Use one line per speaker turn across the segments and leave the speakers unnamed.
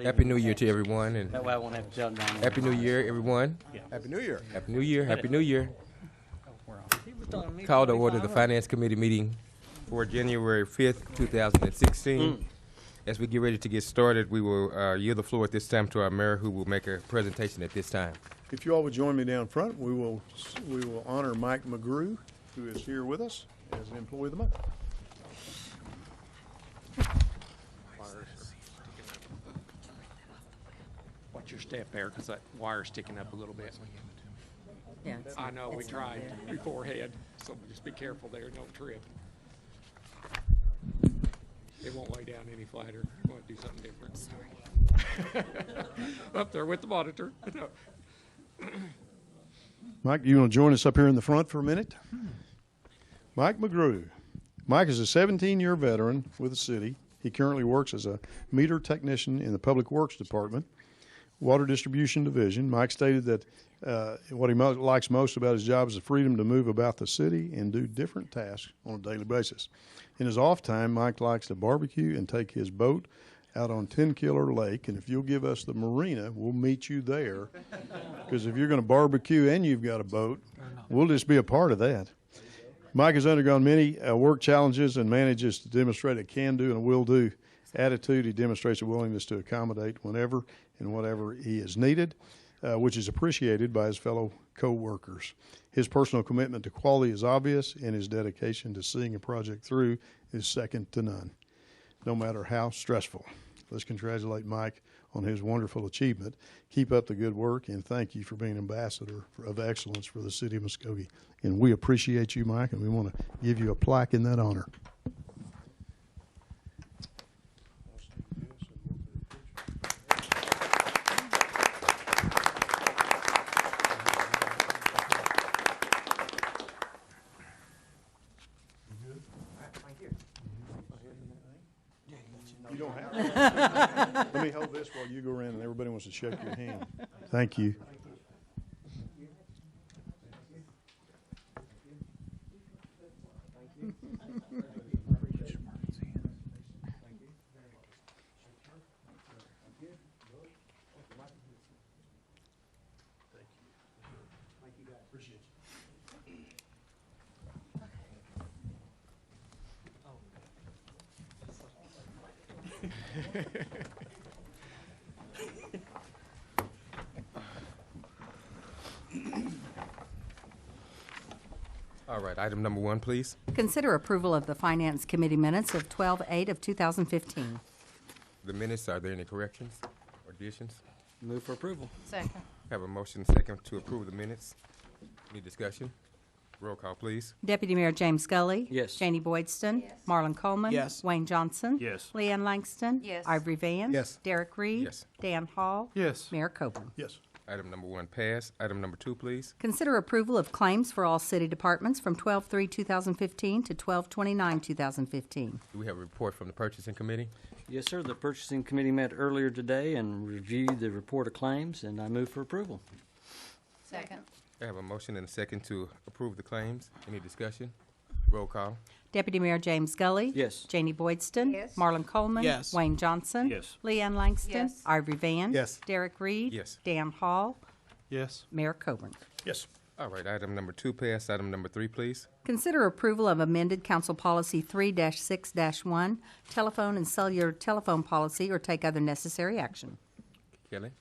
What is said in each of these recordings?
Happy New Year to everyone, and
That way I won't have to jump down.
Happy New Year, everyone.
Happy New Year.
Happy New Year. Happy New Year.
He was telling me
Call to
45
order the
minutes.
Finance Committee meeting for January 5th, 2016. As we get ready to get started, we will yield the floor at this time to our mayor, who will make a presentation at this time.
If you all would join me down front, we will honor Mike McGrew, who is here with us as an employee of the month.
Watch your step there, because that wire's sticking up a little bit.
Yeah,
I know, we tried beforehand, so just be careful there, don't trip. It won't lay down any flatter. You want to do something different. Up there with the monitor.
Mike, you want to join us up here in the front for a minute? Mike McGrew. Mike is a 17-year veteran with the city. He currently works as a meter technician in the Public Works Department, Water Distribution Division. Mike stated that what he likes most about his job is the freedom to move about the city and do different tasks on a daily basis. In his off time, Mike likes to barbecue and take his boat out on 10 Killer Lake, and if you'll give us the marina, we'll meet you there, because if you're going to barbecue and you've got a boat, we'll just be a part of that. Mike has undergone many work challenges and manages to demonstrate a can-do and a will-do attitude. He demonstrates a willingness to accommodate whenever and whatever he is needed, which is appreciated by his fellow co-workers. His personal commitment to quality is obvious, and his dedication to seeing a project through is second to none, no matter how stressful. Let's congratulate Mike on his wonderful achievement. Keep up the good work, and thank you for being an ambassador of excellence for the city of Muskogee. And we appreciate you, Mike, and we want to give you a plaque in that honor. You don't have to. Let me hold this while you go around and everybody wants to shake your hand. Thank you.
All right, item number 1, please.
Consider approval of the Finance Committee minutes of 12/8 of 2015.
The minutes, are there any corrections or additions?
Move for approval.
Second.
Have a motion second to approve the minutes. Any discussion? Roll call, please.
Deputy Mayor James Scully.
Yes.
Janie Boydston. Marlon Coleman.
Yes.
Wayne Johnson.
Yes.
Leanne Langston.
Yes.
Ivory Van.
Yes.
Derek Reed.
Yes.
Dan Hall.
Yes.
Mayor Coburn.
Yes.
Item number 1 passed. Item number 2, please.
Consider approval of claims for all city departments from 12/3/2015 to 12/29/2015.
Do we have a report from the Purchasing Committee?
Yes, sir. The purchasing committee met earlier today and reviewed the report of claims, and I move for approval.
Second.
I have a motion and a second to approve the claims. Any discussion? Roll call.
Deputy Mayor James Scully.
Yes.
Janie Boydston.
Yes.
Marlon Coleman.
Yes.
Wayne Johnson.
Yes.
Leanne Langston.
Yes.
Ivory Van.
Yes.
Derek Reed.
Yes.
Dan Hall.
Yes.
Mayor Coburn.
Yes.
All right, item number 2 passed. Item number 3, please.
Consider approval of amended Council Policy 3-6-1, telephone and cellular telephone policy, or take other necessary action.
Kelly?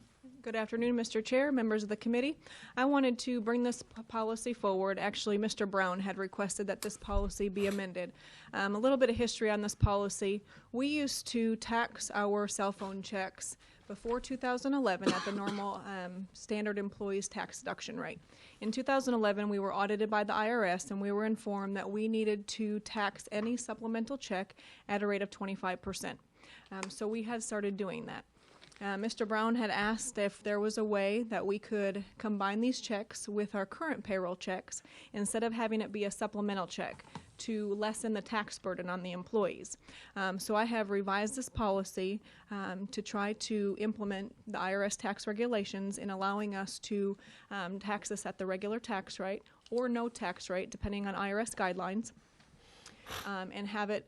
Good afternoon, Mr. Chair, members of the committee. I wanted to bring this policy forward. Actually, Mr. Brown had requested that this policy be amended. A little bit of history on this policy. We used to tax our cell phone checks before 2011 at the normal standard employees tax deduction rate. In 2011, we were audited by the IRS, and we were informed that we needed to tax any supplemental check at a rate of 25%. So we had started doing that. Mr. Brown had asked if there was a way that we could combine these checks with our current payroll checks instead of having it be a supplemental check to lessen the tax burden on the employees. So I have revised this policy to try to implement the IRS tax regulations in allowing us to tax us at the regular tax rate or no tax rate, depending on IRS guidelines, and have it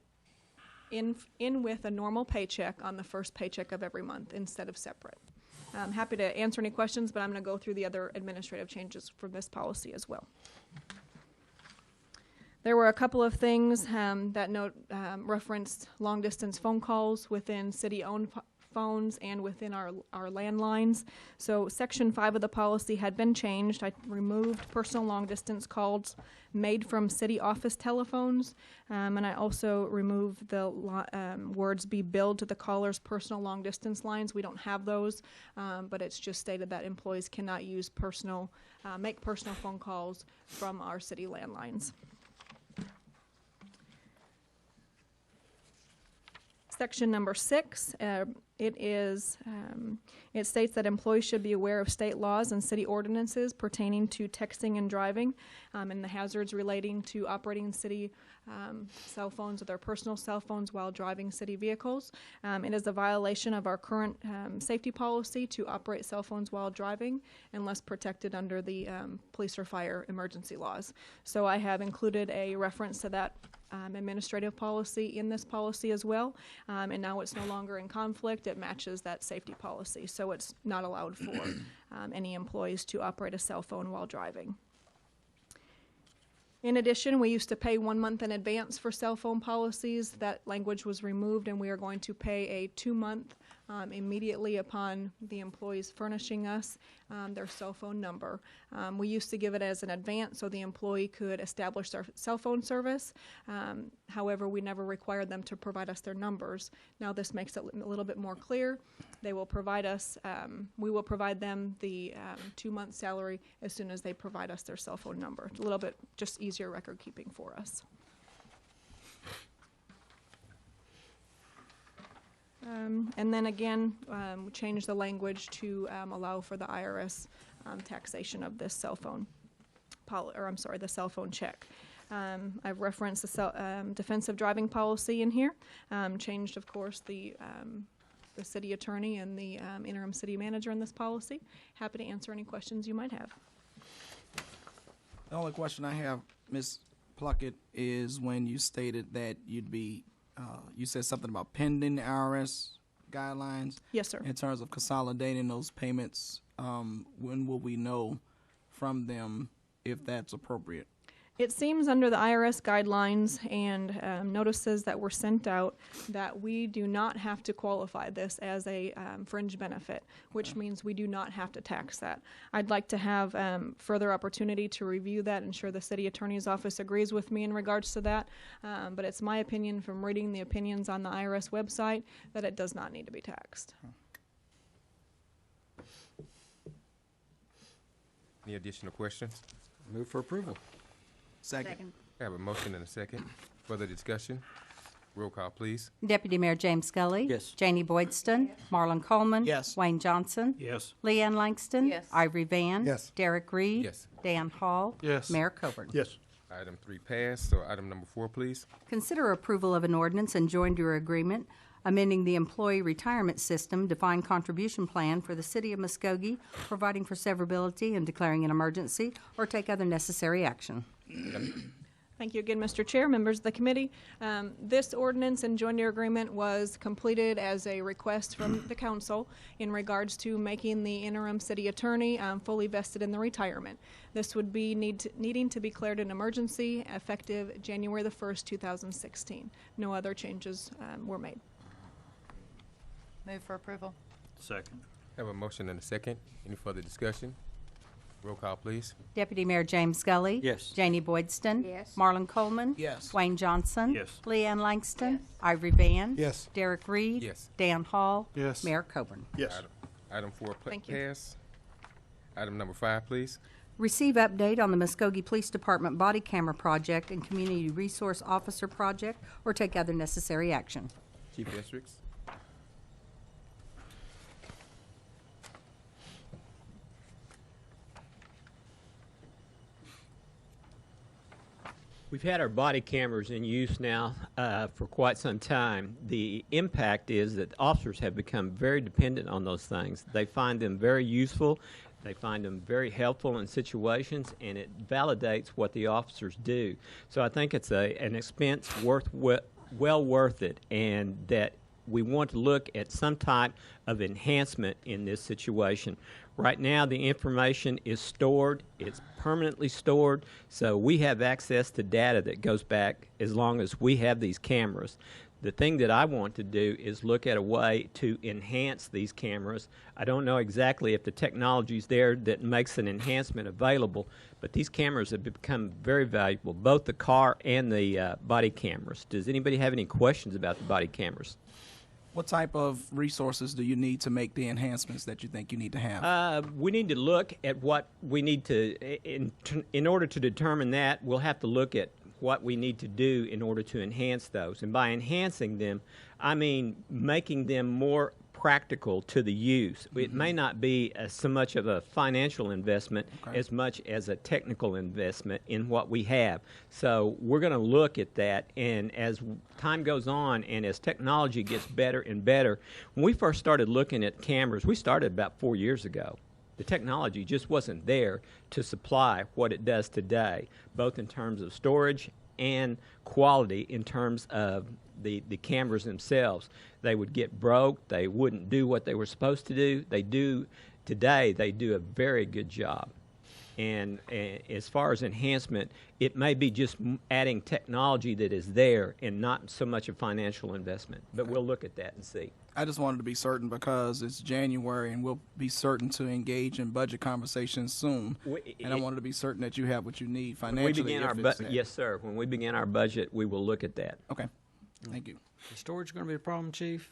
in with a normal paycheck on the first paycheck of every month instead of separate. I'm happy to answer any questions, but I'm going to go through the other administrative changes from this policy as well. There were a couple of things that referenced long-distance phone calls within city-owned phones and within our landlines. So Section 5 of the policy had been changed. I removed personal long-distance calls made from city office telephones, and I also removed the words "be billed to the caller's personal long-distance lines." We don't have those, but it's just stated that employees cannot use make personal phone calls from our city landlines. Section number 6, it states that employees should be aware of state laws and city ordinances pertaining to texting and driving, and the hazards relating to operating city cell phones or their personal cell phones while driving city vehicles. It is a violation of our current safety policy to operate cell phones while driving unless protected under the police or fire emergency laws. So I have included a reference to that administrative policy in this policy as well, and now it's no longer in conflict. It matches that safety policy, so it's not allowed for any employees to operate a cell phone while driving. In addition, we used to pay 1 month in advance for cell phone policies. That language was removed, and we are going to pay a 2-month immediately upon the employees furnishing us their cell phone number. We used to give it as an advance so the employee could establish their cell phone service. However, we never required them to provide us their numbers. Now this makes it a little bit more clear. They will provide us, we will provide them the 2-month salary as soon as they provide us their cell phone number. It's a little bit just easier record keeping for us. And then again, we changed the language to allow for the IRS taxation of this cell phone, the cell phone check. I've referenced the defensive driving policy in here. Changed, of course, the city attorney and the interim city manager in this policy. Happy to answer any questions you might have.
The only question I have, Ms. Pluckett, is when you stated that you'd be you said something about pending the IRS guidelines.
Yes, sir.
In terms of consolidating those payments, when will we know from them if that's appropriate?
It seems under the IRS guidelines and notices that were sent out that we do not have to qualify this as a fringe benefit, which means we do not have to tax that. I'd like to have further opportunity to review that, ensure the city attorney's office agrees with me in regards to that, but it's my opinion from reading the opinions on the IRS website that it does not need to be taxed.
Any additional questions?
Move for approval.
Second.
I have a motion and a second. Further discussion? Roll call, please.
Deputy Mayor James Scully.
Yes.
Janie Boydston. Marlon Coleman.
Yes.
Wayne Johnson.
Yes.
Leanne Langston.
Yes.
Ivory Van.
Yes.
Derek Reed.
Yes.
Dan Hall.
Yes.
Mayor Coburn.
Yes.
Item 3 passed. So item number 4, please.
Consider approval of an ordinance and joined your agreement amending the employee retirement system defined contribution plan for the city of Muskogee, providing for severability and declaring an emergency, or take other necessary action.
Thank you again, Mr. Chair, members of the committee. This ordinance and joint agreement was completed as a request from the council in regards to making the interim city attorney fully vested in the retirement. This would be needing to be declared an emergency effective January the 1st, 2016. No other changes were made.
Move for approval.
Second.
I have a motion and a second. Any further discussion? Roll call, please.
Deputy Mayor James Scully.
Yes.
Janie Boydston.
Yes.
Marlon Coleman.
Yes.
Wayne Johnson.
Yes.
Leanne Langston.
Yes.
Ivory Van.
Yes.
Derek Reed.
Yes.
Dan Hall.
Yes.
Mayor Coburn.
Yes.
Item 4
Thank you.
passed. Item number 5, please.
Receive update on the Muskogee Police Department Body Camera Project and Community Resource Officer Project, or take other necessary action.
Chief Districts.
We've had our body cameras in use now for quite some time. The impact is that officers have become very dependent on those things. They find them very useful. They find them very helpful in situations, and it validates what the officers do. So I think it's an expense well worth it, and that we want to look at some type of enhancement in this situation. Right now, the information is stored. It's permanently stored, so we have access to data that goes back as long as we have these cameras. The thing that I want to do is look at a way to enhance these cameras. I don't know exactly if the technology is there that makes an enhancement available, but these cameras have become very valuable, both the car and the body cameras. Does anybody have any questions about the body cameras?
What type of resources do you need to make the enhancements that you think you need to have?
We need to look at what we need to, in order to determine that, we'll have to look at what we need to do in order to enhance those. And by enhancing them, I mean making them more practical to the use. It may not be so much of a financial investment as much as a technical investment in what we have. So we're going to look at that, and as time goes on and as technology gets better and better, when we first started looking at cameras, we started about 4 years ago. The technology just wasn't there to supply what it does today, both in terms of storage and quality in terms of the cameras themselves. They would get broke. They wouldn't do what they were supposed to do. Today, they do a very good job. And as far as enhancement, it may be just adding technology that is there and not so much a financial investment. But we'll look at that and see.
I just wanted to be certain because it's January and we'll be certain to engage in budget conversations soon. And I wanted to be certain that you have what you need financially.
Yes, sir. When we begin our budget, we will look at that.
Okay. Thank you.
Is storage going to be a problem, Chief?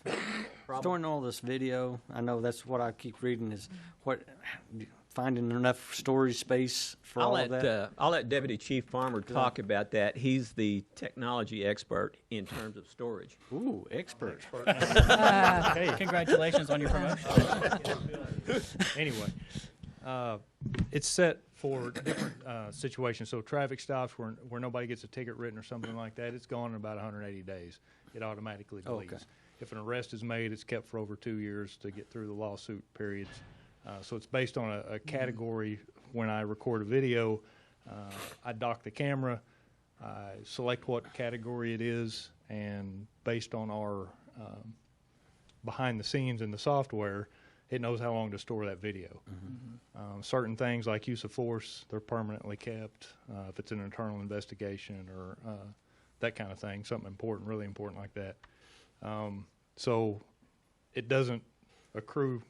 Storing all this video, I know that's what I keep reading is finding enough storage space for all of that.
I'll let Deputy Chief Farmer talk about that. He's the technology expert in terms of storage.
Ooh, expert.
Congratulations on your promotion.
Anyway, it's set for different situations. So traffic stops where nobody gets a ticket written or something like that, it's gone in about 180 days. It automatically deletes.
Okay.
If an arrest is made, it's kept for over 2 years to get through the lawsuit periods. So it's based on a category. When I record a video, I dock the camera, I select what category it is, and based on our behind the scenes in the software, it knows how long to store that video. Certain things like use of force, they're permanently kept. If it's an internal investigation or that kind of thing, something important, really important like that. So it doesn't accrue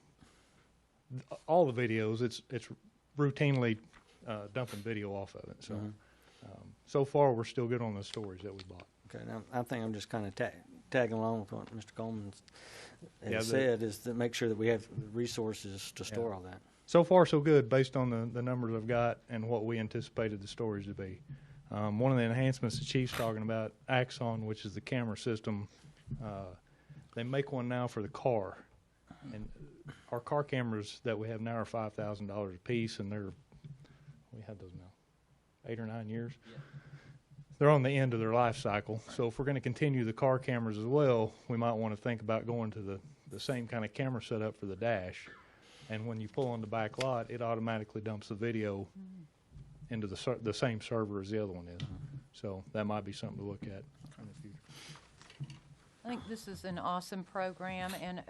all the videos. It's routinely dumping video off of it. So so far we're still good on the storage that we bought.
Okay, now I think I'm just kind of tagging along with what Mr. Coleman has said, is to make sure that we have the resources to store all that.
So far so good based on the numbers I've got and what we anticipated the storage to be. One of the enhancements the Chief's talking about, Axon, which is the camera system, they make one now for the car. And our car cameras that we have now are $5,000 a piece, and we had those now 8 or 9 years. Yeah. They're on the end of their life cycle. Right. So if we're going to continue the car cameras as well, we might want to think about going to the same kind of camera setup for the dash. And when you pull on the back lot, it automatically dumps the video into the same server as the other one is. So that might be something to look at in the future.
I think this is an awesome program, and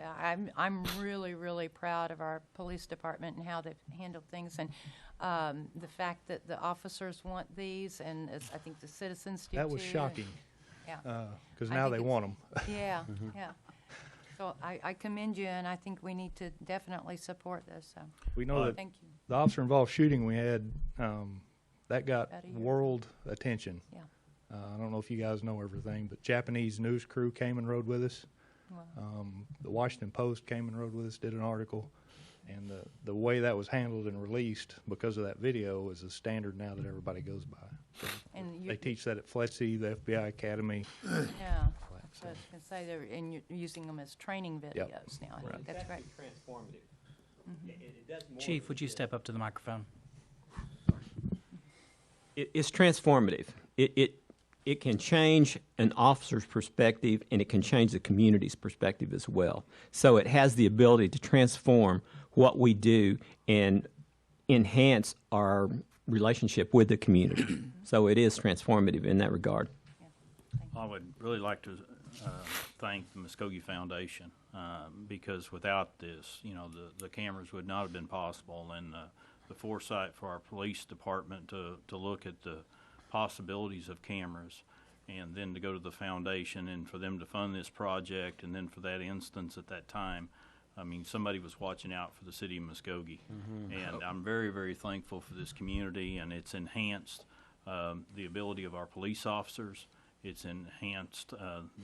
I'm really, really proud of our police department and how they've handled things, and the fact that the officers want these, and I think the citizens do too.
That was shocking.
Yeah.
Because now they want them.
Yeah, yeah. So I commend you, and I think we need to definitely support this. So
we know that
thank you.
The officer-involved shooting we had, that got world attention.
Yeah.
I don't know if you guys know everything, but Japanese news crew came and rode with us. Wow. The Washington Post came and rode with us, did an article. And the way that was handled and released because of that video is a standard now that everybody goes by. So
and
they teach that at FLETC, the FBI Academy.
Yeah. So I was going to say, and you're using them as training videos now. I think that's great.
Transformative. It does more.
Chief, would you step up to the microphone?
It's transformative. It can change an officer's perspective, and it can change the community's perspective as well. So it has the ability to transform what we do and enhance our relationship with the community. So it is transformative in that regard.
I would really like to thank the Muskogee Foundation because without this, the cameras would not have been possible, and the foresight for our police department to look at the possibilities of cameras, and then to go to the foundation and for them to fund this project, and then for that instance at that time, I mean, somebody was watching out for the city of Muskogee, and I'm very, very thankful for this community, and it's enhanced the ability of our police officers. It's enhanced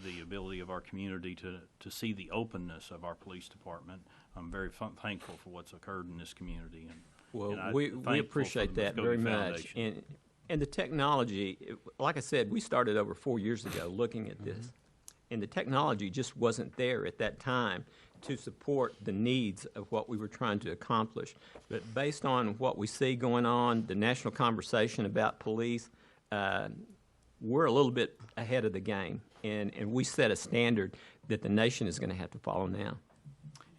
the ability of our community to see the openness of our police department. I'm very thankful for what's occurred in this community. And
We appreciate that very much. And the technology, like I said, we started over 4 years ago looking at this, and the technology just wasn't there at that time to support the needs of what we were trying to accomplish. But based on what we see going on, the national conversation about police, we're a little bit ahead of the game, and we set a standard that the nation is going to have to follow now.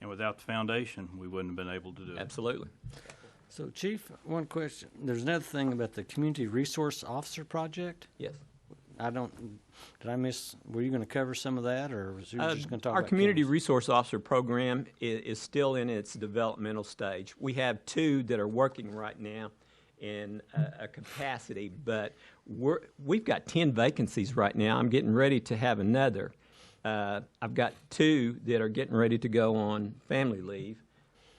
And without the foundation, we wouldn't have been able to do it.
Absolutely.
So, Chief, one question. There's another thing about the Community Resource Officer Project.
Yes.
Did I miss, were you going to cover some of that, or was you just going to talk
Our
about
Community
cameras?
Resource Officer Program is still in its developmental stage. We have 2 that are working right now in a capacity, but we've got 10 vacancies right now. I'm getting ready to have another. I've got 2 that are getting ready to go on family leave.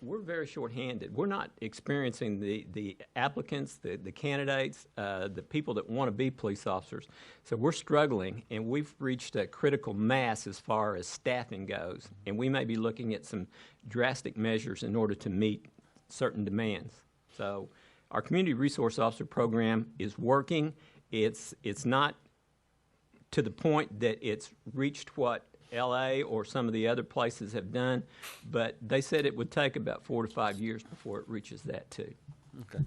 We're very short-handed. We're not experiencing the applicants, the candidates, the people that want to be police officers. So we're struggling, and we've reached a critical mass as far as staffing goes, and we may be looking at some drastic measures in order to meet certain demands. So our Community Resource Officer Program is working. It's not to the point that it's reached what L.A. or some of the other places have done, but they said it would take about 4 to 5 years before it reaches that too.
Okay.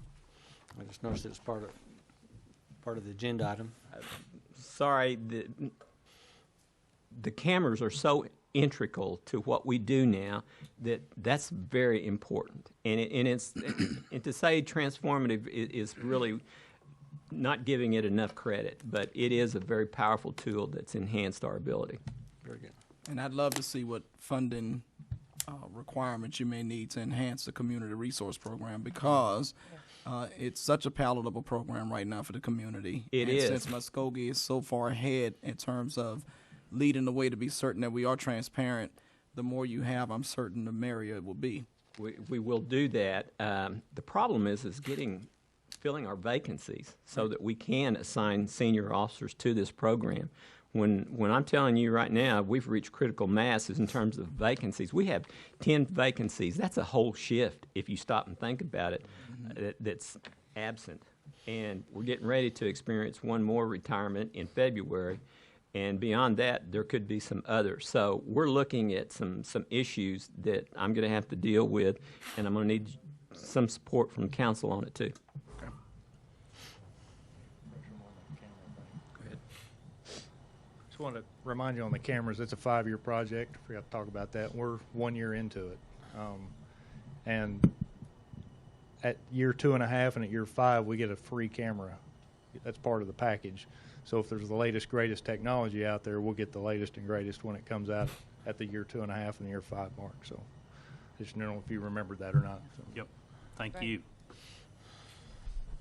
I just noticed it was part of the agenda item.
Sorry, the cameras are so integral to what we do now that's very important, and and to say transformative is really not giving it enough credit, but it is a very powerful tool that's enhanced our ability.
Very good.
And I'd love to see what funding requirements you may need to enhance the community resource program, because it's such a palatable program right now for the community.
It
and
is.
Since Muskogee is so far ahead in terms of leading the way to be certain that we are transparent, the more you have, I'm certain the merrier it will be.
We will do that. The problem is filling our vacancies so that we can assign senior officers to this program. When I'm telling you right now, we've reached critical masses in terms of vacancies. We have 10 vacancies. That's a whole shift if you stop and think about it, that's absent. And we're getting ready to experience one more retirement in February. And beyond that, there could be some others. So we're looking at some issues that I'm going to have to deal with, and I'm going to need some support from council on it too.
Just want to remind you on the cameras, it's a 5-year project. Forgot to talk about that. We're 1 year into it. And at year 2.5 and at year 5, we get a free camera. That's part of the package. So if there's the latest, greatest technology out there, we'll get the latest and greatest when it comes out at the year 2.5 and the year 5 mark. So just don't know if you remembered that or not. So.
Yep. Thank you.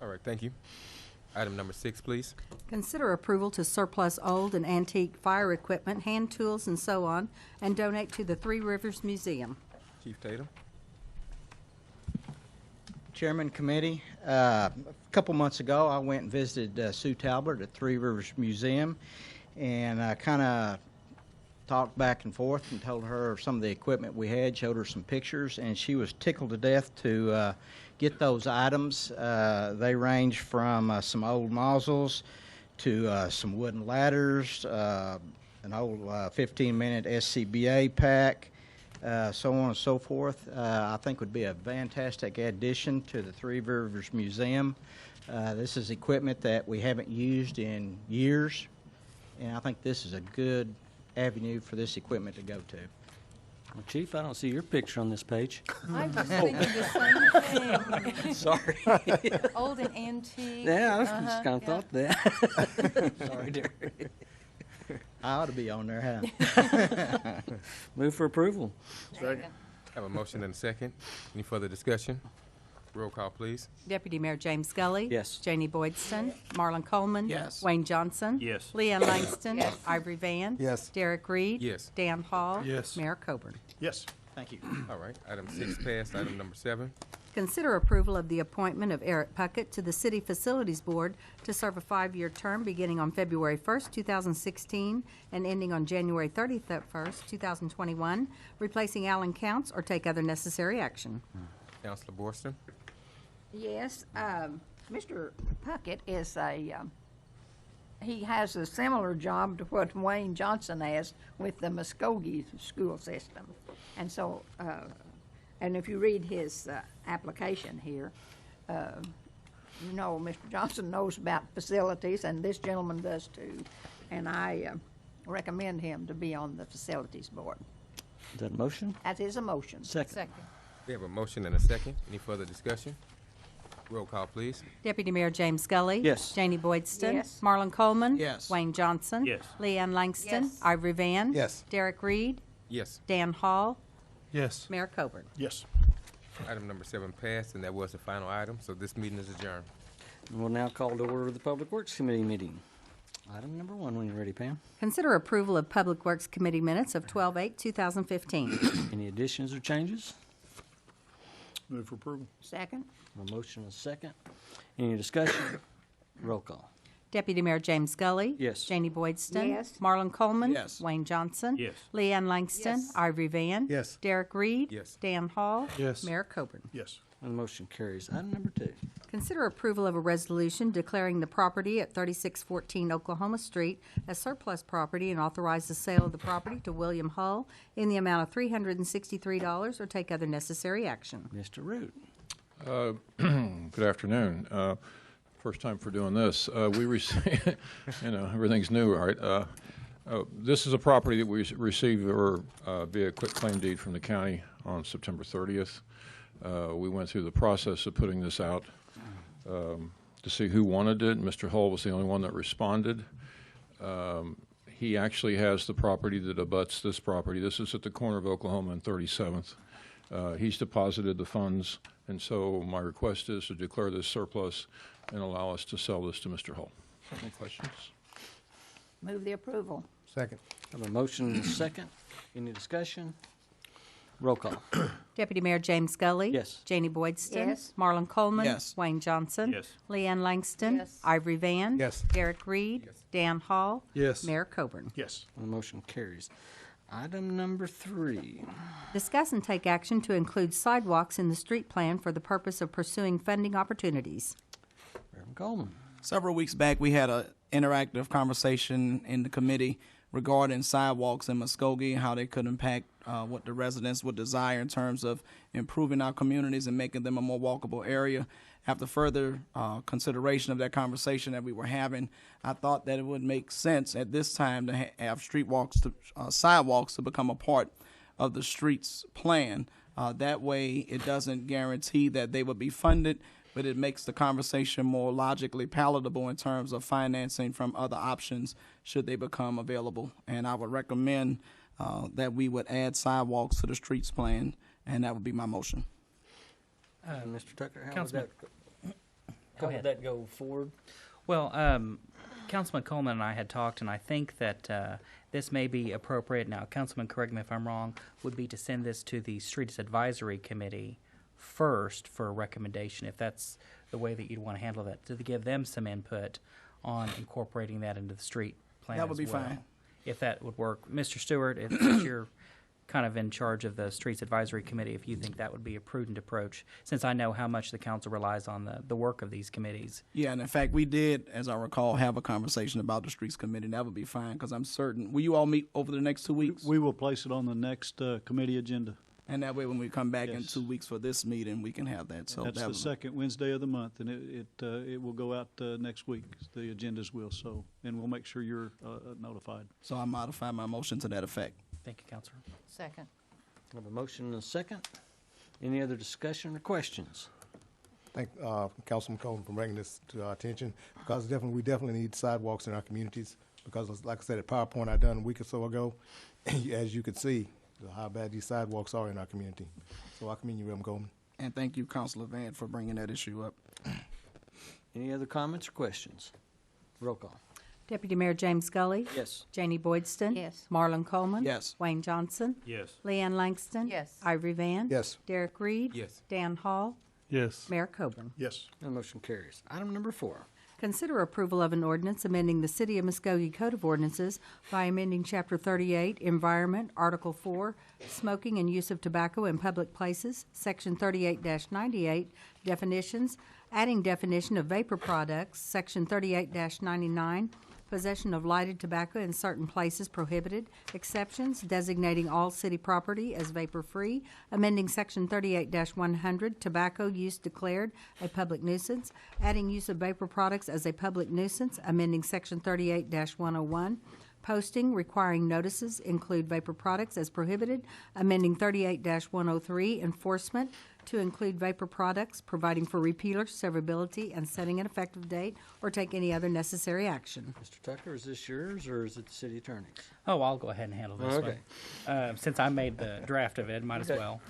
All right, thank you. Item number 6, please.
Consider approval to surplus old and antique fire equipment, hand tools, and so on, and donate to the Three Rivers Museum.
Chief Tatum.
Chairman, committee, a couple months ago I went and visited Sue Talbert at Three Rivers Museum, and I kind of talked back and forth and told her some of the equipment we had, showed her some pictures, and she was tickled to death to get those items. They range from some old nozzles to some wooden ladders, an old 15-minute SCBA pack, so on and so forth. I think would be a fantastic addition to the Three Rivers Museum. This is equipment that we haven't used in years, and I think this is a good avenue for this equipment to go to.
Well, Chief, I don't see your picture on this page.
I was thinking the same thing.
Sorry.
Old and antique.
Yeah, I just kind of thought that. Sorry, dear.
I ought to be on there, huh?
Move for approval.
Second.
Have a motion and a second. Any further discussion? Roll call, please.
Deputy Mayor James Scully.
Yes.
Janie Boydston. Marlon Coleman.
Yes.
Wayne Johnson.
Yes.
Leanne Langston.
Yes.
Ivory Van.
Yes.
Derek Reed.
Yes.
Dan Hall.
Yes.
Mayor Coburn.
Yes.
Thank you.
All right, item 6 passed. Item number 7.
Consider approval of the appointment of Eric Puckett to the City Facilities Board to serve a 5-year term beginning on February 1st, 2016, and ending on January 31st, 2021, replacing Alan Counts, or take other necessary action.
Councilor Borston?
Yes, Mr. Puckett is he has a similar job to what Wayne Johnson has with the Muskogee school system. And so, and if you read his application here, you know, Mr. Johnson knows about facilities, and this gentleman does too. And I recommend him to be on the Facilities Board.
Is that a motion?
That is a motion.
Second.
Second.
We have a motion and a second. Any further discussion? Roll call, please.
Deputy Mayor James Scully.
Yes.
Janie Boydston.
Yes.
Marlon Coleman.
Yes.
Wayne Johnson.
Yes.
Leanne Langston.
Yes.
Ivory Van.
Yes.
Derek Reed.
Yes.
Dan Hall.
Yes.
Mayor Coburn.
Yes.
Item number 7 passed, and that was the final item, so this meeting is adjourned.
We'll now call to order the Public Works Committee meeting. Item number 1, when you're ready, Pam.
Consider approval of Public Works Committee minutes of 12/8/2015.
Any additions or changes?
Move for approval.
Second?
A motion and a second. Any discussion? Roll call.
Deputy Mayor James Scully.
Yes.
Janie Boydston.
Yes.
Marlon Coleman.
Yes.
Wayne Johnson.
Yes.
Leanne Langston.
Yes.
Ivory Van.
Yes.
Derek Reed.
Yes.
Dan Hall.
Yes.
Mayor Coburn.
Yes.
And the motion carries. Item number 2.
Consider approval of a resolution declaring the property at 3614 Oklahoma Street as surplus property and authorize the sale of the property to William Hull in the amount of $363 or take other necessary action.
Mr. Root.
Good afternoon. First time for doing this. We received, everything's new, right? This is a property that we received via quitclaim deed from the county on September 30th. We went through the process of putting this out to see who wanted it. Mr. Hull was the only one that responded. He actually has the property that abuts this property. This is at the corner of Oklahoma and 37th. He's deposited the funds, and so my request is to declare this surplus and allow us to sell this to Mr. Hull. Any questions?
Move the approval.
Second.
Have a motion and a second. Any discussion? Roll call.
Deputy Mayor James Scully.
Yes.
Janie Boydston.
Yes.
Marlon Coleman.
Yes.
Wayne Johnson.
Yes.
Leanne Langston.
Yes.
Ivory Van.
Yes.
Derek Reed. Dan Hall.
Yes.
Mayor Coburn.
Yes.
And the motion carries. Item number 3.
Discuss and take action to include sidewalks in the street plan for the purpose of pursuing funding opportunities.
Reverend Coleman.
Several weeks back, we had an interactive conversation in the committee regarding sidewalks in Muskogee, how they could impact what the residents would desire in terms of improving our communities and making them a more walkable area. After further consideration of that conversation that we were having, I thought that it would make sense at this time to have sidewalks to become a part of the streets plan. That way, it doesn't guarantee that they would be funded, but it makes the conversation more logically palatable in terms of financing from other options should they become available. And I would recommend that we would add sidewalks to the streets plan, and that would be my motion.
Mr. Tucker, how would
Councilman-
that go forward?
Well, Councilman Coleman and I had talked, and I think that this may be appropriate. Now, Councilman, correct me if I'm wrong, would be to send this to the Streets Advisory Committee first for a recommendation, if that's the way that you'd want to handle that, to give them some input on incorporating that into the street plan
That would
as
be
well,
fine.
if that would work. Mr. Stewart, if you're kind of in charge of the Streets Advisory Committee, if you think that would be a prudent approach, since I know how much the council relies on the work of these committees.
Yeah, and in fact, we did, as I recall, have a conversation about the streets committee. And that would be fine, because I'm certain. Will you all meet over the next 2 weeks?
We will place it on the next committee agenda.
And that way, when we come back in
Yes.
2 weeks for this meeting, we can have that. So
That's
that
the
would-
second Wednesday of the month, and it will go out next week. The agendas will, and we'll make sure you're notified.
So I modify my motion to that effect.
Thank you, Councilor.
Second.
I have a motion and a second. Any other discussion or questions?
Thank Councilman Coleman for bringing this to our attention, because we definitely need sidewalks in our communities. because like I said, the PowerPoint I done a week or so ago, as you could see, how bad these sidewalks are in our community. So I commend you, Reverend Coleman.
And thank you, Councilor Van, for bringing that issue up.
Any other comments or questions? Roll call.
Deputy Mayor James Scully.
Yes.
Janie Boydston.
Yes.
Marlon Coleman.
Yes.
Wayne Johnson.
Yes.
Leanne Langston.
Yes.
Ivory Van.
Yes.
Derek Reed.
Yes.
Dan Hall.
Yes.
Mayor Coburn.
Yes.
The motion carries. Item number 4.
Consider approval of an ordinance amending the City of Muskogee Code of Ordinances by amending Chapter 38, Environment, Article 4, Smoking and Use of Tobacco in Public Places, Section 38-98, Definitions, adding definition of vapor products, Section 38-99, Possession of lighted tobacco in certain places prohibited, exceptions, designating all city property as vapor-free, amending Section 38-100, tobacco use declared a public nuisance, adding use of vapor products as a public nuisance, amending Section 38-101, posting requiring notices include vapor products as prohibited, amending 38-103, enforcement to include vapor products, providing for repealer, severability, and setting an effective date, or take any other necessary action.
Mr. Tucker, is this yours or is it the city attorney's?
Oh, I'll go ahead and handle this
Okay.
one. Since I made the draft of it, might as
Okay.
well.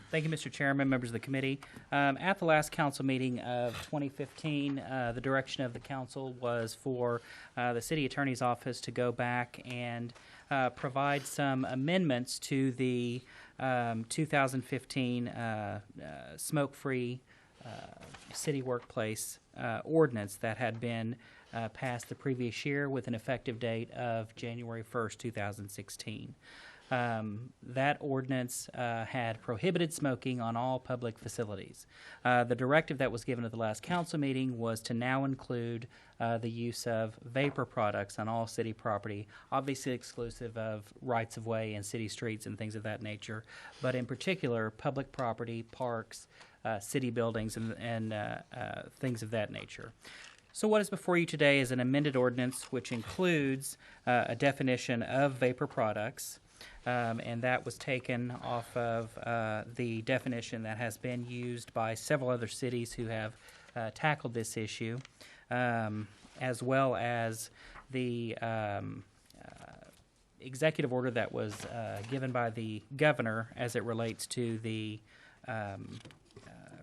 Thank you, Mr. Chairman, members of the committee. At the last council meeting of 2015, the direction of the council was for the city attorney's office to go back and provide some amendments to the 2015 smoke-free city workplace ordinance that had been passed the previous year with an effective date of January 1st, 2016. That ordinance had prohibited smoking on all public facilities. The directive that was given at the last council meeting was to now include the use of vapor products on all city property, obviously exclusive of rights-of-way and city streets and things of that nature, but in particular public property, parks, city buildings, and things of that nature. So what is before you today is an amended ordinance which includes a definition of vapor products, and that was taken off of the definition that has been used by several other cities who have tackled this issue, as well as the executive order that was given by the governor as it relates to the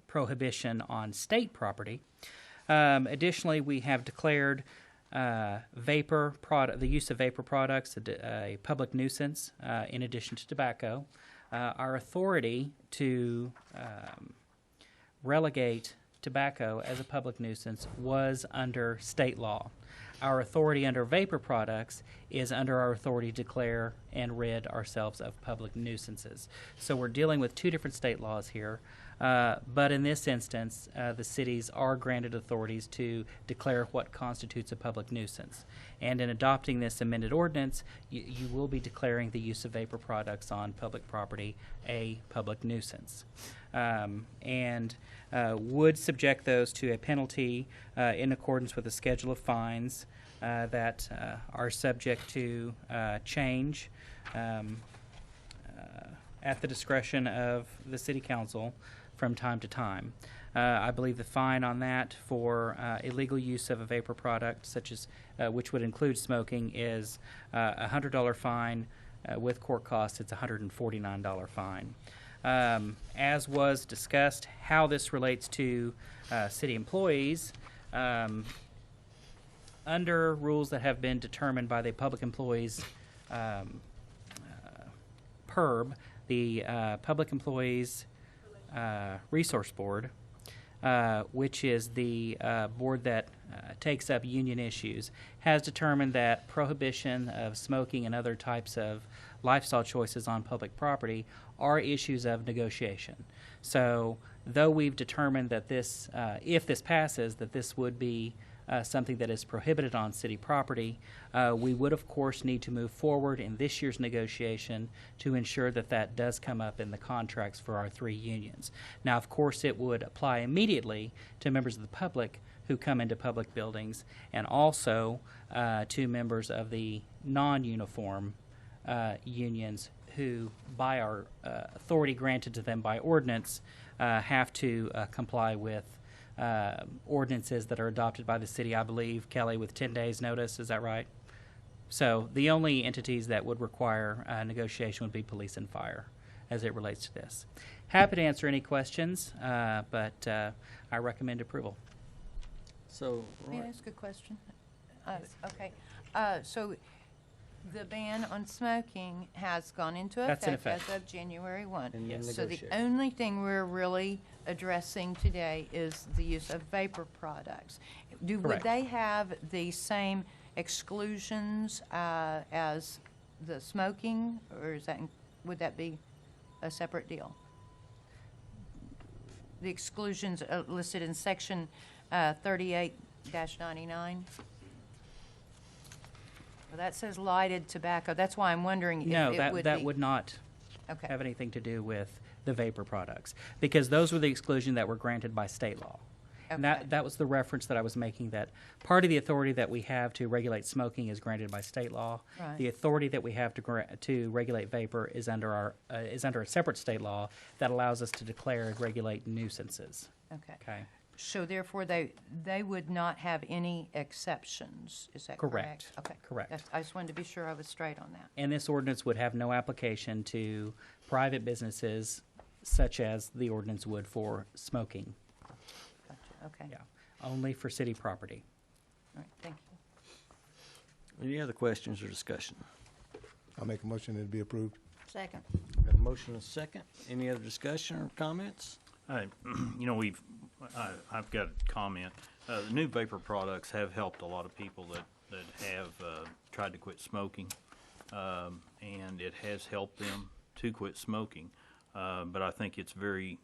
prohibition on state property. Additionally, we have declared the use of vapor products a public nuisance in addition to tobacco. Our authority to relegate tobacco as a public nuisance was under state law. Our authority under vapor products is under our authority to declare and rid ourselves of public nuisances. So we're dealing with two different state laws here. But in this instance, the cities are granted authorities to declare what constitutes a public nuisance. And in adopting this amended ordinance, you will be declaring the use of vapor products on public property a public nuisance. And would subject those to a penalty in accordance with a schedule of fines that are subject to change at the discretion of the city council from time to time. I believe the fine on that for illegal use of a vapor product, such as which would include smoking, is a $100 fine. With court costs, it's a $149 fine. As was discussed, how this relates to city employees, under rules that have been determined by the Public Employees PERB, the Public Employees Resource Board, which is the board that takes up union issues, has determined that prohibition of smoking and other types of lifestyle choices on public property are issues of negotiation. So though we've determined that this, if this passes, that this would be something that is prohibited on city property, we would of course need to move forward in this year's negotiation to ensure that that does come up in the contracts for our three unions. Now of course it would apply immediately to members of the public who come into public buildings, and also to members of the non-uniform unions who, by our authority granted to them by ordinance, have to comply with ordinances that are adopted by the city, I believe, Kelly, with 10 days notice. Is that right? So the only entities that would require negotiation would be police and fire as it relates to this. Happy to answer any questions, but I recommend approval.
So,
May I ask a question? Okay. So the ban on smoking has gone into
That's in
effect
effect.
as of January 1.
And then
So the
negotiate.
only thing we're really addressing today is the use of vapor products. Would
Correct.
they have the same exclusions as the smoking, or would that be a separate deal? The exclusions listed in section 38-99. Well, that says lighted tobacco. That's why I'm wondering if
No,
it would
that
be.
would not
Okay.
have anything to do with the vapor products, because those were the exclusion that were granted by state law. And
Okay.
that was the reference that I was making, that part of the authority that we have to regulate smoking is granted by state law.
Right.
The authority that we have to regulate vapor is under a separate state law that allows us to declare and regulate nuisances.
Okay.
Okay.
So therefore, they would not have any exceptions. Is that correct?
Correct.
Okay.
Correct.
I just wanted to be sure I was straight on that.
And this ordinance would have no application to private businesses such as the ordinance would for smoking.
Gotcha. Okay.
Yeah. Only for city property.
All right. Thank you.
any other questions or discussion?
I'll make a motion that it be approved.
Second.
Got a motion and a second. Any other discussion or comments?
You know, I've got a comment. The new vapor products have helped a lot of people that have tried to quit smoking, and it has helped them to quit smoking. But I think it's very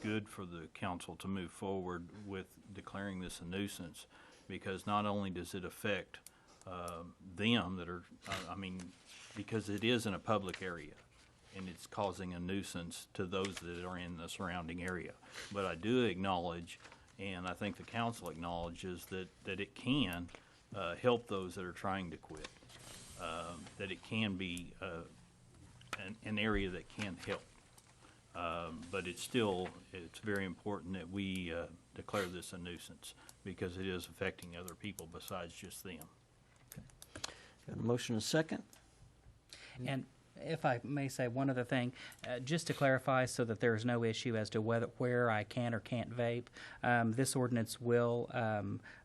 good for the council to move forward with declaring this a nuisance, because not only does it affect them that are, because it is in a public area, and it's causing a nuisance to those that are in the surrounding area. But I do acknowledge, and I think the council acknowledges, that it can help those that are trying to quit, that it can be an area that can help. But it's very important that we declare this a nuisance, because it is affecting other people besides just them.
Got a motion and a second.
And if I may say one other thing, just to clarify so that there is no issue as to where I can or can't vape, this ordinance will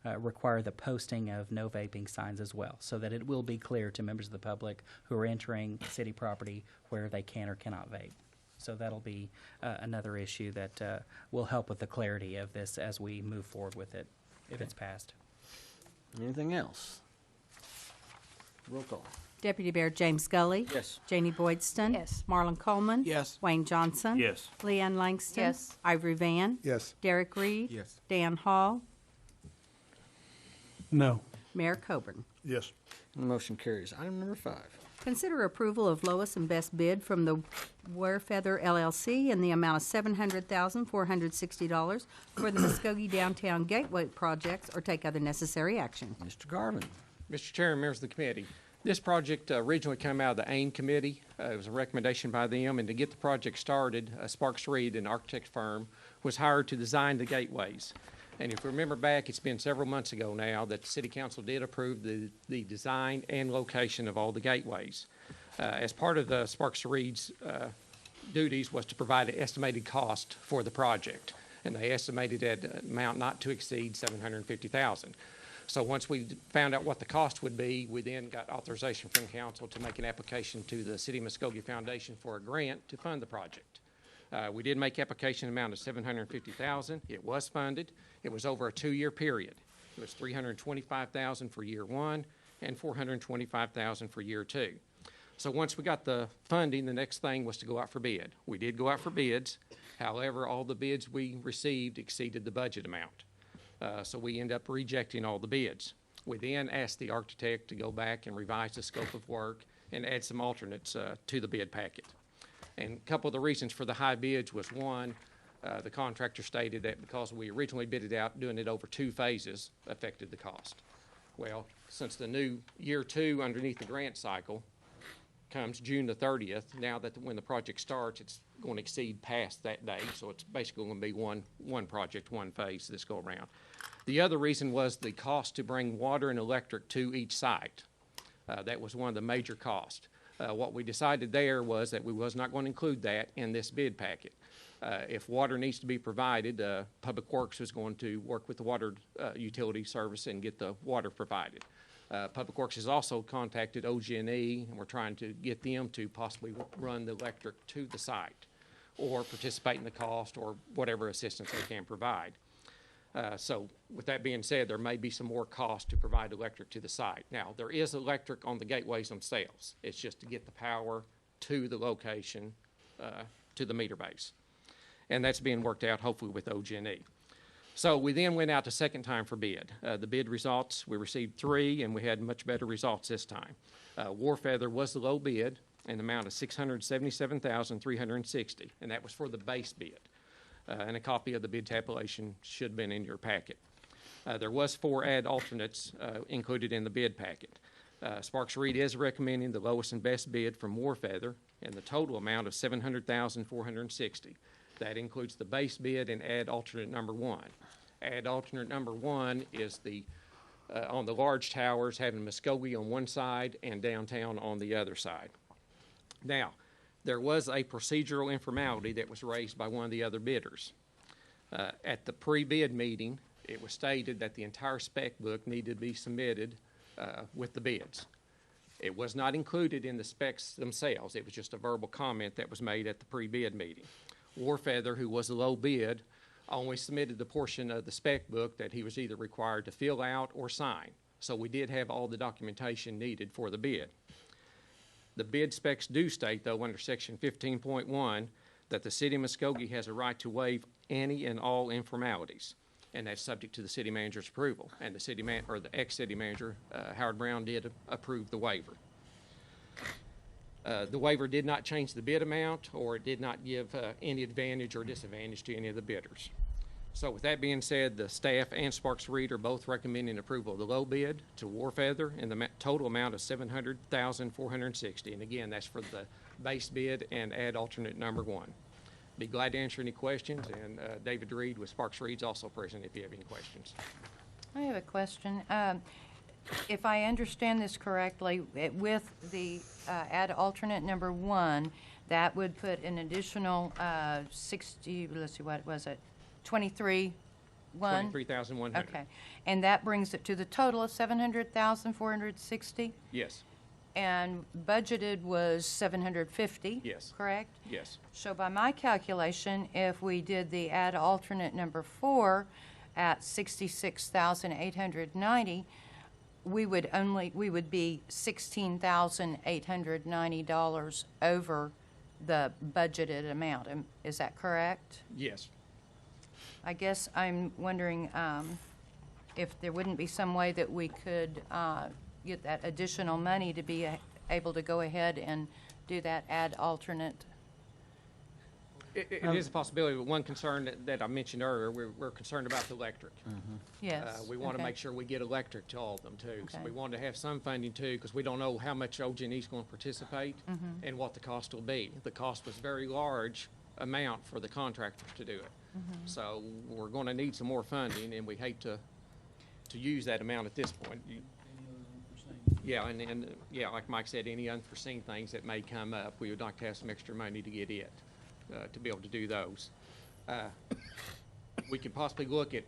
require the posting of no vaping signs as well, so that it will be clear to members of the public who are entering city property where they can or cannot vape. So that'll be another issue that will help with the clarity of this as we move forward with it, if it's passed.
Anything else? Roll call.
Deputy Mayor James Scully.
Yes.
Janie Boydston.
Yes.
Marlon Coleman.
Yes.
Wayne Johnson.
Yes.
Leanne Langston.
Yes.
Ivory Van.
Yes.
Derek Reed.
Yes.
Dan Hall.
No.
Mayor Coburn.
Yes.
And the motion carries. Item number 5.
Consider approval of lowest and best bid from the Warefeather LLC in the amount of $700,460 for the Muskogee Downtown Gateway projects, or take other necessary action.
Mr. Garvin.
Mr. Chairman, members of the committee, this project originally came out of the AIM committee. It was a recommendation by them, and to get the project started, Sparks Reed, an architect firm, was hired to design the gateways. And if you remember back, it's been several months ago now that the City Council did approve the design and location of all the gateways. As part of the Sparks Reed's duties was to provide an estimated cost for the project, and they estimated that amount not to exceed $750,000. So once we found out what the cost would be, we then got authorization from council to make an application to the City of Muskogee Foundation for a grant to fund the project. We did make application amount of $750,000. It was funded. It was over a 2-year period. It was $325,000 for year 1 and $425,000 for year 2. So once we got the funding, the next thing was to go out for bid. We did go out for bids. However, all the bids we received exceeded the budget amount. So we end up rejecting all the bids. We then asked the architect to go back and revise the scope of work and add some alternates to the bid packet. And a couple of the reasons for the high bids was, one, the contractor stated that because we originally bid it out, doing it over 2 phases affected the cost. Well, since the new year 2 underneath the grant cycle comes June the 30th, now that when the project starts, it's going to exceed past that date, so it's basically going to be one project, 1 phase this go around. The other reason was the cost to bring water and electric to each site. That was one of the major costs. What we decided there was that we was not going to include that in this bid packet. If water needs to be provided, Public Works is going to work with the water utility service and get the water provided. Public Works has also contacted OG&E, and we're trying to get them to possibly run the electric to the site or participate in the cost or whatever assistance they can provide. So with that being said, there may be some more cost to provide electric to the site. Now, there is electric on the gateways themselves. It's just to get the power to the location, to the meter base. And that's being worked out hopefully with OG&E. So we then went out a second time for bid. The bid results, we received 3, and we had much better results this time. Warfeather was the low bid, in the amount of $677,360, and that was for the base bid. And a copy of the bid tabulation should have been in your packet. There was 4 ad alternates included in the bid packet. Sparks Reed is recommending the lowest and best bid from Warfeather in the total amount of $700,460. That includes the base bid and ad alternate number 1. Ad alternate number 1 is the on the large towers, having Muskogee on one side and downtown on the other side. Now, there was a procedural informality that was raised by one of the other bidders. At the pre-bid meeting, it was stated that the entire spec book needed to be submitted with the bids. It was not included in the specs themselves. It was just a verbal comment that was made at the pre-bid meeting. Warfeather, who was the low bid, only submitted the portion of the spec book that he was either required to fill out or sign. So we did have all the documentation needed for the bid. The bid specs do state, though, under Section 15.1, that the City of Muskogee has a right to waive any and all informalities, and that's subject to the city manager's approval. And the city or the ex-city manager, Howard Brown, did approve the waiver. The waiver did not change the bid amount, or it did not give any advantage or disadvantage to any of the bidders. So with that being said, the staff and Sparks Reed are both recommending approval of the low bid to Warfeather in the total amount of $700,460. And again, that's for the base bid and ad alternate number 1. Be glad to answer any questions, and David Reed with Sparks Reed is also present if you have any questions.
I have a question. If I understand this correctly, with the ad alternate number 1, that would put an additional 60, let's see, what was it? 23,100. Okay. And that brings it to the total of 700,460?
Yes.
And budgeted was 750?
Yes.
Correct?
Yes.
So by my calculation, if we did the ad alternate number 4 at 66,890, we would be $16,890 over the budgeted amount. Is that correct?
Yes.
I guess I'm wondering if there wouldn't be some way that we could get that additional money to be able to go ahead and do that ad alternate.
It is a possibility, but one concern that I mentioned earlier, we're concerned about the electric.
Yes.
We want to make sure we get electric to all of them too. So we want to have some funding too, because we don't know how much OG&E is going to participate and what the cost will be. The cost was very large amount for the contractors to do it. So we're going to need some more funding, and we hate to use that amount at this point. Yeah, and like Mike said, any unforeseen things that may come up, we would like to have some extra money to get it, to be able to do those. We could possibly look at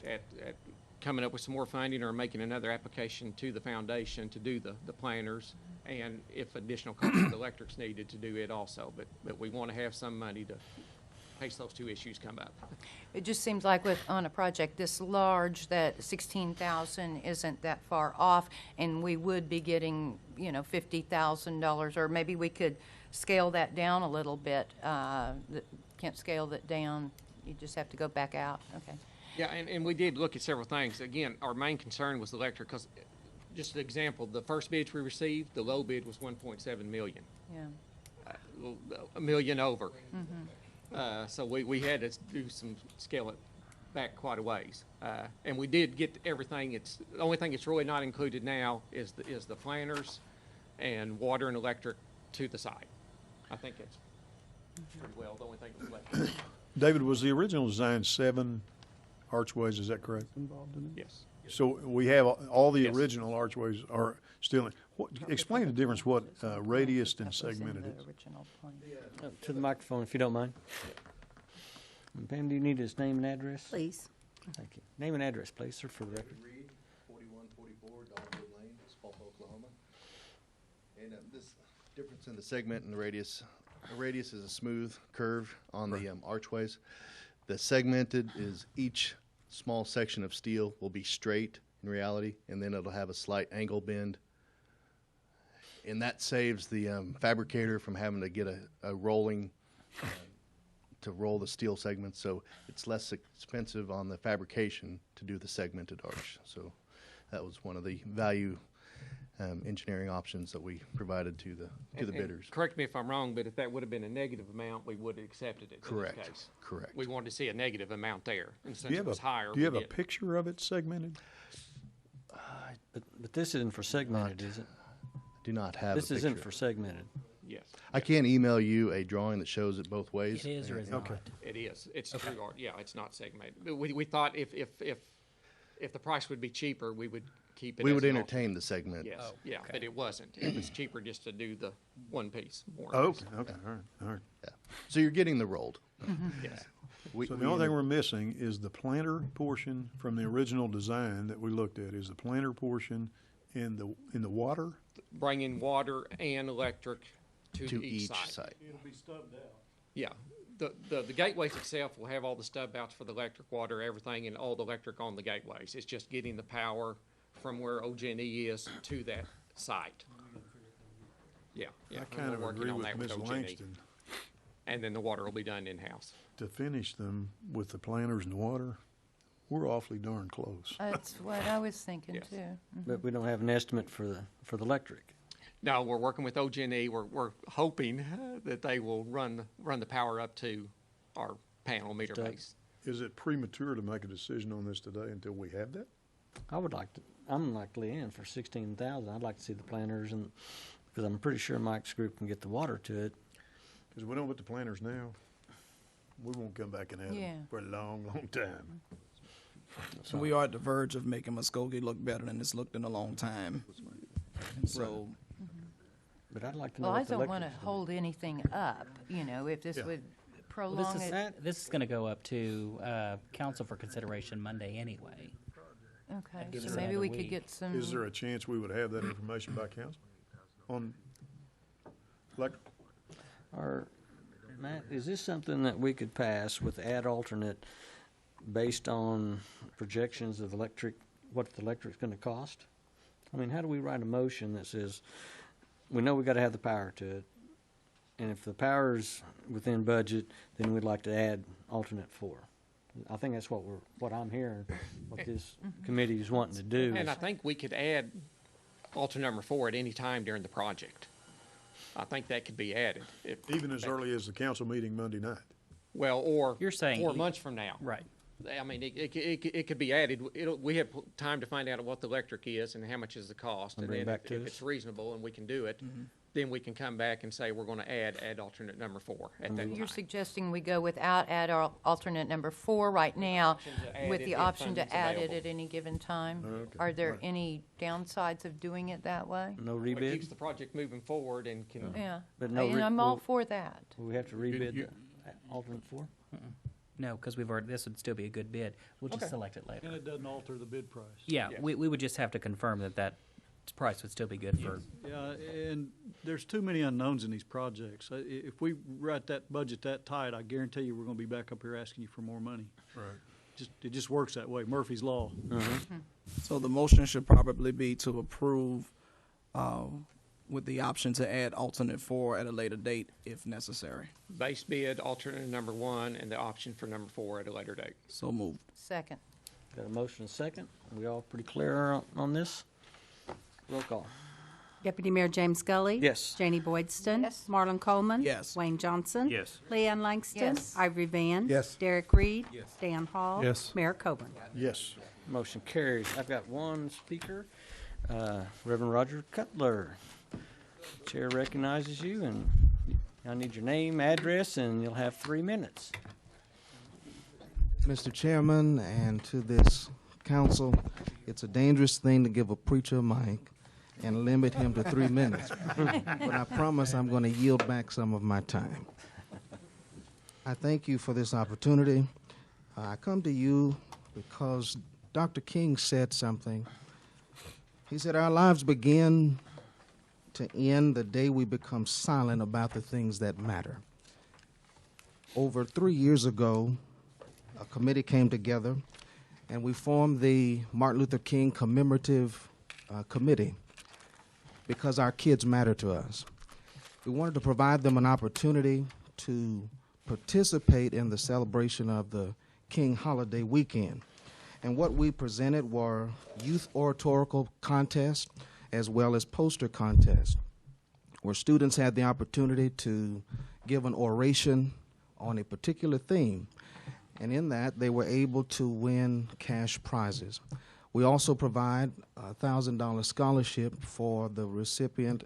coming up with some more funding or making another application to the foundation to do the planners, and if additional cost of electric's needed, to do it also. But we want to have some money to in case those two issues come up.
It just seems like on a project this large that 16,000 isn't that far off, and we would be getting, $50,000, or maybe we could scale that down a little bit. Can't scale that down. You just have to go back out. Okay.
Yeah, and we did look at several things. Again, our main concern was electric, because just an example, the first bids we received, the low bid was $1.7 million.
Yeah.
$1 million over. So we had to do some scale it back quite a ways. And we did get everything. The only thing that's really not included now is the planners and water and electric to the site. I think it's pretty well the only thing that's left.
David, was the original design 7 archways? Is that correct?
Yes.
So we have all the original archways are still in. Explain the difference what radius and segmented is.
To the microphone, if you don't mind. And Pam, do you need his name and address?
Please.
Thank you. Name and address, please, sir, for the record.
Reed, 4144 Dogwood Lane, Spalpa, Oklahoma. And this difference in the segment and the radius is a smooth curve on the archways. The segmented is each small section of steel will be straight in reality, and then it'll have a slight angle bend. And that saves the fabricator from having to get a rolling to roll the steel segments, so it's less expensive on the fabrication to do the segmented arch. So that was one of the value engineering options that we provided to the bidders.
Correct me if I'm wrong, but if that would have been a negative amount, we would have accepted it.
Correct.
In this case.
Correct.
We wanted to see a negative amount there, and since
Do you
it was higher,
do you have
we
a
did.
picture of it segmented?
But this isn't for segmented, is it?
Do not have
This
a
isn't
picture.
for segmented.
Yes.
I can email you a drawing that shows it both ways.
It is or is
Okay.
not?
It is. It's true art. Yeah, it's not segmented. But we thought if the price would be cheaper, we would keep it.
We
as
would
an
entertain the segment.
Yes.
Oh,
Yeah,
okay.
but it wasn't. It was cheaper just to do the one piece. More.
Oh, okay, all right.
Yeah. So you're getting the rolled.
Yes.
So the only thing we're missing is the planter portion from the original design that we looked at. Is the planter portion in the water?
Bringing water and electric to
each
site.
site.
It'll be stubbed out.
Yeah. The gateways itself will have all the stub outs for the electric, water, everything, and all the electric on the gateways. It's just getting the power from where OG&E is to that site. Yeah, yeah.
I
and
kind
we're
of
working
agree
on
with
that
Ms.
OG&E.
Langston.
And then the water will be done in-house.
To finish them with the planters and the water, we're awfully darn close.
That's what I was thinking
Yes.
too. Mhm.
But we don't have an estimate for the electric.
No, we're working with OG&E. We're hoping that they will run the power up to our panel meter
Stub.
base.
Is it premature to make a decision on this today until we have that?
I'm like Leanne for 16,000. I'd like to see the planters, and because I'm pretty sure Mike's group can get the water to it.
Because we don't put the planters now, we won't come back and add
Yeah.
them for a long, long time.
So we are at the verge of making Muskogee look better than it's looked in a long time. And so
But I'd like to know
Well, I
what the
don't want to
electric's
hold anything up, if this
Yeah.
would
Well,
prolong it.
this is going to go up to council for consideration Monday anyway.
Okay,
gives
so
us
maybe
another
we could
week.
get some.
Is there a chance we would have that information by council on electric?
Or, Matt, is this something that we could pass with add alternate based on projections of what the electric's gonna cost? I mean, how do we write a motion that says, we know we gotta have the power to it, and if the power's within budget, then we'd like to add alternate 4? I think that's what I'm hearing, what this committee is wanting to do.
And I
is-
think we could add alternate number 4 at any time during the project. I think that could be added.
Even as early as the council meeting Monday night?
Well, or
You're saying
4 months from now.
Right.
I mean, it could be added. We have time to find out what the electric is and how much is the cost.
And
And
bring it
then
back to
if
us.
it's reasonable and we can do it, then we can come back and say we're going to add alternate number 4 at that
You're
time.
suggesting we go without alternate number 4 right now,
to add
with
it
the
if
option to
funding's
add it
available.
at any given time?
Okay.
Are there any downsides of doing it that way?
No
It keeps
rebid?
the project moving forward and can.
Yeah,
But no
and I'm all
well-
for that.
Will we have to rebid the alternate 4?
No, because this would still be a good bid. We'll just
Okay.
select it later.
And it doesn't alter the bid price.
Yeah,
Yes.
we would just have to confirm that price would still be good for.
Yeah, and there's too many unknowns in these projects. If we write that budget that tight, I guarantee you we're gonna be back up here asking you for more money.
Right.
It just works that way, Murphy's Law.
So the motion should probably be to approve with the option to add alternate 4 at a later date if necessary.
Base bid, alternate number 1, and the option for number 4 at a later date.
So moved.
Second.
Got a motion and a second. We all pretty clear on this? Roll call.
Deputy Mayor James Scully.
Yes.
Janie Boydston.
Yes.
Marlon Coleman.
Yes.
Wayne Johnson.
Yes.
Leanne Langston.
Yes.
Ivory Van.
Yes.
Derek Reed. Dan Hall.
Yes.
Mayor Coburn.
Yes.
Motion carries. I've got one speaker, Reverend Roger Cutler. Chair recognizes you, and I need your name, address, and you'll have 3 minutes.
Mr. Chairman, and to this council, it's a dangerous thing to give a preacher a mic and limit him to 3 minutes. But I promise I'm going to yield back some of my time. I thank you for this opportunity. I come to you because Dr. King said something. He said, our lives begin to end the day we become silent about the things that matter. Over 3 years ago, a committee came together and we formed the Martin Luther King Commemorative Committee because our kids matter to us. We wanted to provide them an opportunity to participate in the celebration of the King holiday weekend. And what we presented were youth oratorical contests as well as poster contests, where students had the opportunity to give an oration on a particular theme. And in that, they were able to win cash prizes. We also provide a $1,000 scholarship for the recipient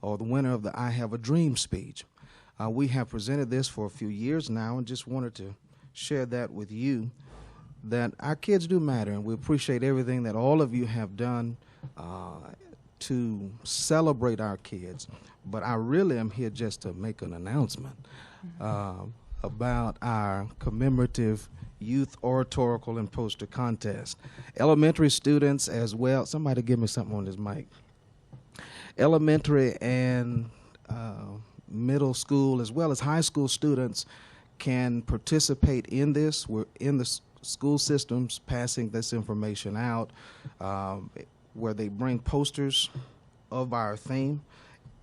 or the winner of the I Have a Dream speech. We have presented this for a few years now and just wanted to share that with you, that our kids do matter, and we appreciate everything that all of you have done to celebrate our kids. But I really am here just to make an announcement about our commemorative youth oratorical and poster contest. Elementary students as well. Somebody give me something on this mic. Elementary and middle school as well as high school students can participate in this. We're in the school systems passing this information out where they bring posters of our theme.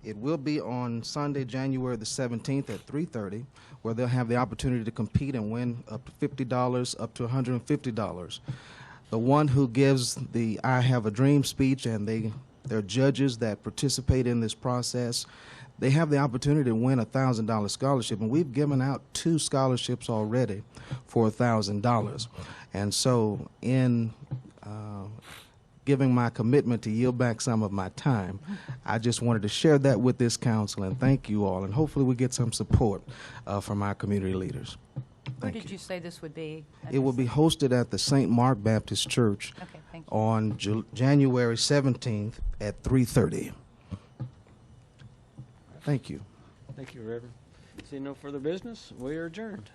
It will be on Sunday, January the 17th at 3:30, where they'll have the opportunity to compete and win up to $50, up to $150. The one who gives the I Have a Dream speech and they're judges that participate in this process, they have the opportunity to win a $1,000 scholarship, and we've given out 2 scholarships already for $1,000. And so in giving my commitment to yield back some of my time, I just wanted to share that with this council, and thank you all, and hopefully we get some support from our community leaders.
Where did you say this would be?
It will be hosted at the St. Mark Baptist Church on January 17th at 3:30. Thank you.
Thank you, Reverend. See no further business, we are adjourned.